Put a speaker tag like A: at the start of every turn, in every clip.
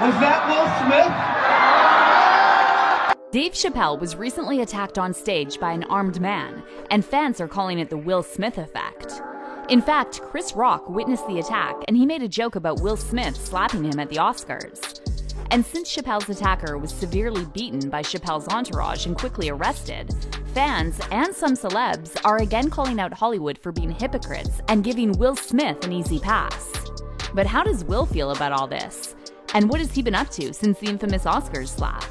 A: Was that Will Smith?
B: Dave Chappelle was recently attacked on stage by an armed man, and fans are calling it the Will Smith effect. In fact, Chris Rock witnessed the attack, and he made a joke about Will Smith slapping him at the Oscars. And since Chappelle's attacker was severely beaten by Chappelle's entourage and quickly arrested, fans and some celebs are again calling out Hollywood for being hypocrites and giving Will Smith an easy pass. But how does Will feel about all this? And what has he been up to since the infamous Oscars slap?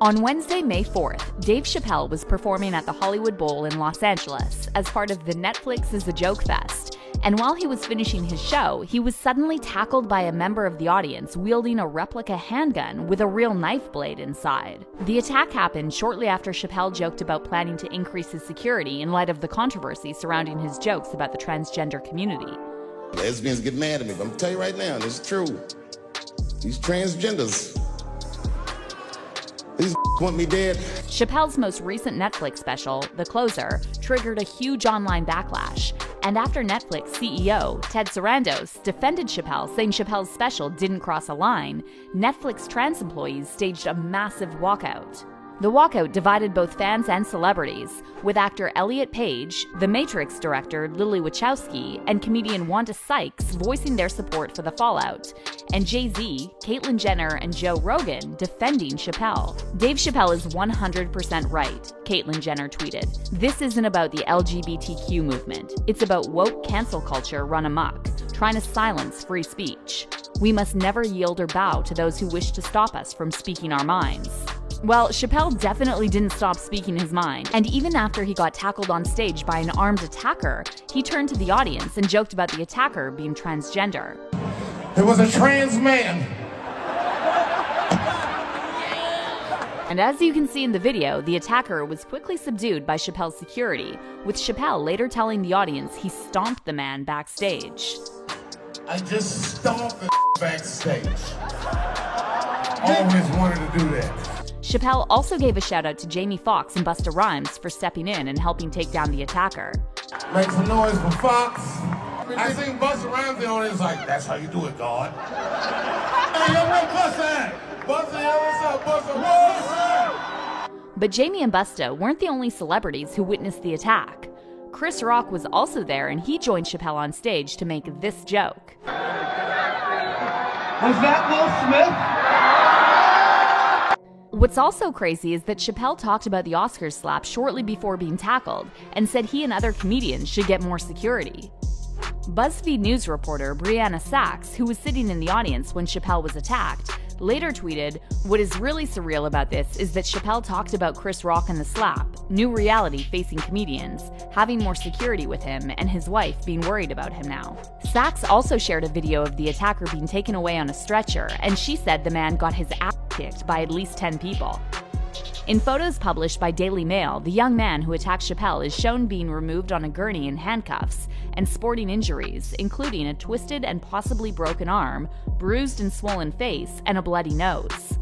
B: On Wednesday, May 4th, Dave Chappelle was performing at the Hollywood Bowl in Los Angeles as part of the Netflix is a Joke Fest. And while he was finishing his show, he was suddenly tackled by a member of the audience wielding a replica handgun with a real knife blade inside. The attack happened shortly after Chappelle joked about planning to increase his security in light of the controversy surrounding his jokes about the transgender community.
C: Lesbians get mad at me, but I'm gonna tell you right now, this is true. These transgenders, these want me dead.
B: Chappelle's most recent Netflix special, The Closer, triggered a huge online backlash. And after Netflix CEO Ted Sarandos defended Chappelle, saying Chappelle's special didn't cross a line, Netflix trans employees staged a massive walkout. The walkout divided both fans and celebrities, with actor Elliot Page, The Matrix director Lily Wachowski, and comedian Wanda Sykes voicing their support for the fallout, and Jay-Z, Caitlyn Jenner, and Joe Rogan defending Chappelle. Dave Chappelle is 100% right, Caitlyn Jenner tweeted. This isn't about the LGBTQ movement. It's about woke cancel culture run amok, trying to silence free speech. We must never yield or bow to those who wish to stop us from speaking our minds. Well, Chappelle definitely didn't stop speaking his mind, and even after he got tackled on stage by an armed attacker, he turned to the audience and joked about the attacker being transgender.
A: It was a trans man.
B: And as you can see in the video, the attacker was quickly subdued by Chappelle's security, with Chappelle later telling the audience he stomped the man backstage.
A: I just stomped the backstage. Always wanted to do that.
B: Chappelle also gave a shout out to Jamie Foxx and Busta Rhymes for stepping in and helping take down the attacker.
A: Make some noise for Fox. I seen Busta Rhymes on it. It's like, that's how you do it, God. Hey, yo, where Busta at? Busta, yo, what's up, Busta? What's up?
B: But Jamie and Busta weren't the only celebrities who witnessed the attack. Chris Rock was also there, and he joined Chappelle on stage to make this joke.
A: Was that Will Smith?
B: What's also crazy is that Chappelle talked about the Oscars slap shortly before being tackled and said he and other comedians should get more security. BuzzFeed News reporter Brianna Sachs, who was sitting in the audience when Chappelle was attacked, later tweeted, "What is really surreal about this is that Chappelle talked about Chris Rock and the slap, new reality facing comedians, having more security with him, and his wife being worried about him now." Sachs also shared a video of the attacker being taken away on a stretcher, and she said the man got his ass kicked by at least 10 people. In photos published by Daily Mail, the young man who attacked Chappelle is shown being removed on a gurney in handcuffs and sporting injuries, including a twisted and possibly broken arm, bruised and swollen face, and a bloody nose.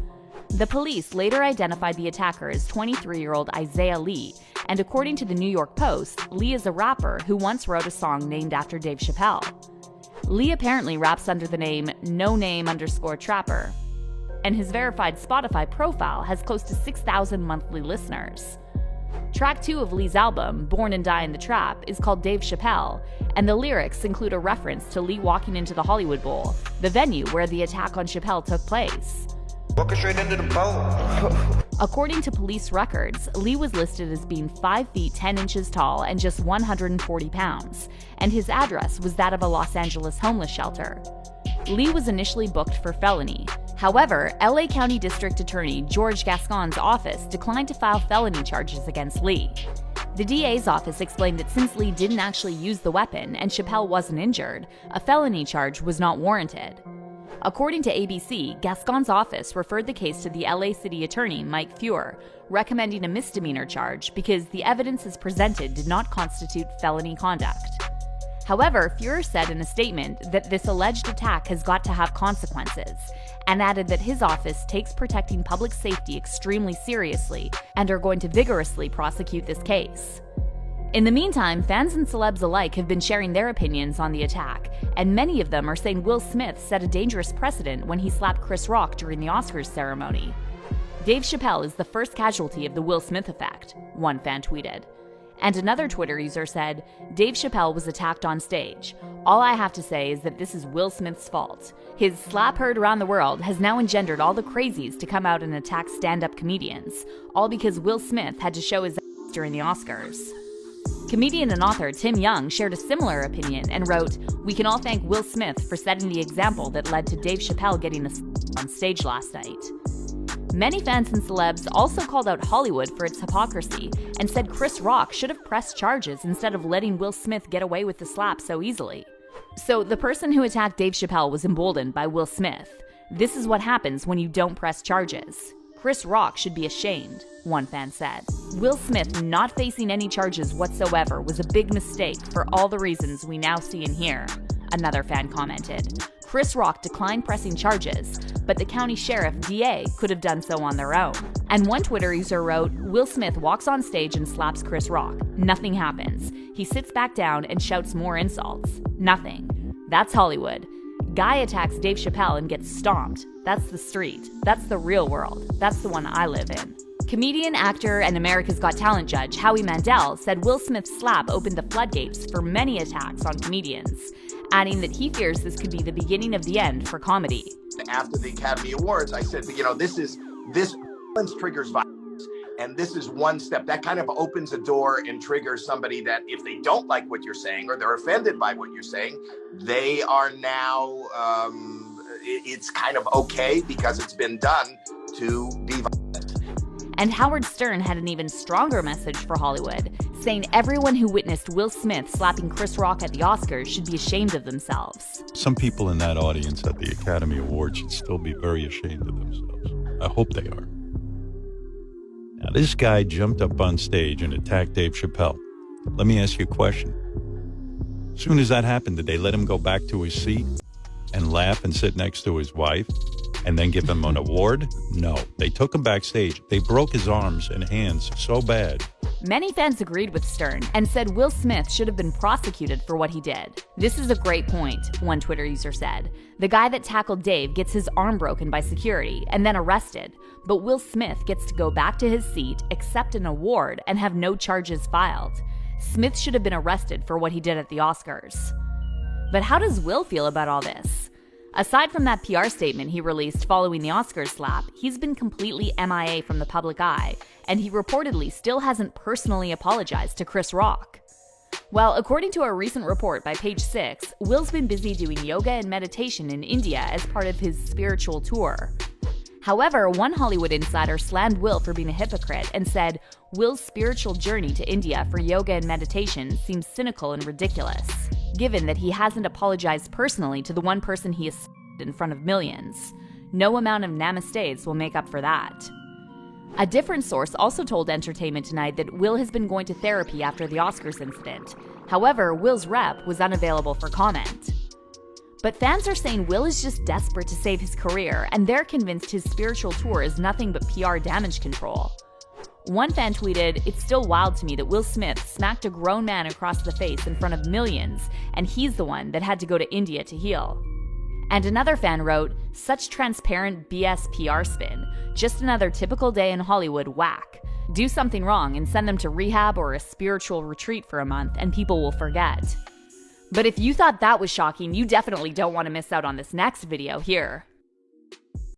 B: The police later identified the attacker as 23-year-old Isaiah Lee, and according to the New York Post, Lee is a rapper who once wrote a song named after Dave Chappelle. Lee apparently raps under the name NoName_Trapper, and his verified Spotify profile has close to 6,000 monthly listeners. Track 2 of Lee's album, Born and Die in the Trap, is called Dave Chappelle, and the lyrics include a reference to Lee walking into the Hollywood Bowl, the venue where the attack on Chappelle took place.
D: Walking straight into the bowl.
B: According to police records, Lee was listed as being 5 feet 10 inches tall and just 140 pounds, and his address was that of a Los Angeles homeless shelter. Lee was initially booked for felony. However, LA County District Attorney George Gascon's office declined to file felony charges against Lee. The DA's office explained that since Lee didn't actually use the weapon and Chappelle wasn't injured, a felony charge was not warranted. According to ABC, Gascon's office referred the case to the LA City Attorney, Mike Feuer, recommending a misdemeanor charge because the evidence as presented did not constitute felony conduct. However, Feuer said in a statement that this alleged attack has got to have consequences, and added that his office takes protecting public safety extremely seriously and are going to vigorously prosecute this case. In the meantime, fans and celebs alike have been sharing their opinions on the attack, and many of them are saying Will Smith set a dangerous precedent when he slapped Chris Rock during the Oscars ceremony. Dave Chappelle is the first casualty of the Will Smith effect, one fan tweeted. And another Twitter user said, Dave Chappelle was attacked on stage. All I have to say is that this is Will Smith's fault. His slap heard around the world has now engendered all the crazies to come out and attack stand-up comedians, all because Will Smith had to show his ass during the Oscars. Comedian and author Tim Young shared a similar opinion and wrote, "We can all thank Will Smith for setting the example that led to Dave Chappelle getting a on stage last night." Many fans and celebs also called out Hollywood for its hypocrisy and said Chris Rock should have pressed charges instead of letting Will Smith get away with the slap so easily. So the person who attacked Dave Chappelle was emboldened by Will Smith. This is what happens when you don't press charges. Chris Rock should be ashamed, one fan said. Will Smith not facing any charges whatsoever was a big mistake for all the reasons we now see and hear, another fan commented. Chris Rock declined pressing charges, but the county sheriff, DA, could have done so on their own. And one Twitter user wrote, Will Smith walks on stage and slaps Chris Rock. Nothing happens. He sits back down and shouts more insults. Nothing. That's Hollywood. Guy attacks Dave Chappelle and gets stomped. That's the street. That's the real world. That's the one I live in. Comedian, actor, and America's Got Talent judge Howie Mandel said Will Smith's slap opened the floodgates for many attacks on comedians, adding that he fears this could be the beginning of the end for comedy.
E: After the Academy Awards, I said, this violence triggers violence. And this is one step that kind of opens a door and triggers somebody that if they don't like what you're saying or they're offended by what you're saying, they are now, it's kind of okay because it's been done to be violent.
B: And Howard Stern had an even stronger message for Hollywood, saying everyone who witnessed Will Smith slapping Chris Rock at the Oscars should be ashamed of themselves.
F: Some people in that audience at the Academy Awards should still be very ashamed of themselves. I hope they are. Now, this guy jumped up on stage and attacked Dave Chappelle. Let me ask you a question. As soon as that happened, did they let him go back to his seat and laugh and sit next to his wife and then give him an award? No. They took him backstage. They broke his arms and hands so bad.
B: Many fans agreed with Stern and said Will Smith should have been prosecuted for what he did. This is a great point, one Twitter user said. The guy that tackled Dave gets his arm broken by security and then arrested, but Will Smith gets to go back to his seat, accept an award, and have no charges filed. Smith should have been arrested for what he did at the Oscars. But how does Will feel about all this? Aside from that PR statement he released following the Oscars slap, he's been completely MIA from the public eye, and he reportedly still hasn't personally apologized to Chris Rock. Well, according to a recent report by Page Six, Will's been busy doing yoga and meditation in India as part of his spiritual tour. However, one Hollywood insider slammed Will for being a hypocrite and said, Will's spiritual journey to India for yoga and meditation seems cynical and ridiculous, given that he hasn't apologized personally to the one person he assaulted in front of millions. No amount of namaste will make up for that. A different source also told Entertainment Tonight that Will has been going to therapy after the Oscars incident. However, Will's rep was unavailable for comment. But fans are saying Will is just desperate to save his career, and they're convinced his spiritual tour is nothing but PR damage control. One fan tweeted, "It's still wild to me that Will Smith smacked a grown man across the face in front of millions, and he's the one that had to go to India to heal." And another fan wrote, "Such transparent BS PR spin. Just another typical day in Hollywood whack. Do something wrong and send them to rehab or a spiritual retreat for a month, and people will forget." But if you thought that was shocking, you definitely don't want to miss out on this next video here.